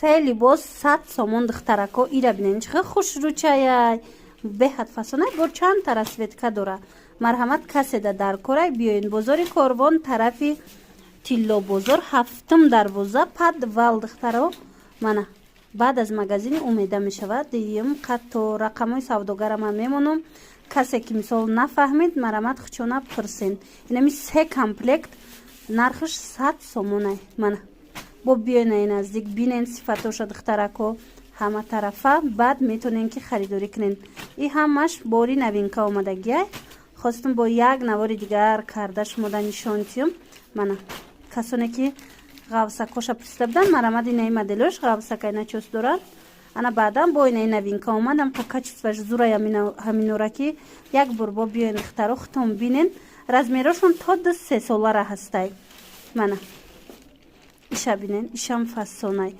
Се либос 100 сомон духтарако. Ира бинен чиқа хушручаяй. Беҳад фасонай бо чанд та расветка дора. Марҳамат каседа дар корай биёин. Бозори Корвон тарафи Тилло бозор 7 дарвоза падвал духтаро мана баъд аз магазини умеда мешавад. Дигим қатто рақамои савдогарама мемонам. Касе ки мисол нафаҳмид марҳамат хучона пурсен. Инами 3 комплект нархаш 100 сомонай. Мана бо биёинай наздик бинен сифатоша духтарако ҳама тарафа баъд метонен ки харидорӣ кунен. И ҳамаш бори новинка омадагиай. Хостум бо як навори дигар карда шумода нишон тиём. Мана касоне ки ғавсакоша пурсида будан марҳамат инаи моделош ғавсакай начос дорад. Ана баъдан бо инаи новинка омадам ка качестваш зурай ҳаминора ки як бор бо биёин духтаро хутум бинен. Размерошон то 2-3 солара ҳастай. Мана иша бинен ишам фасонай.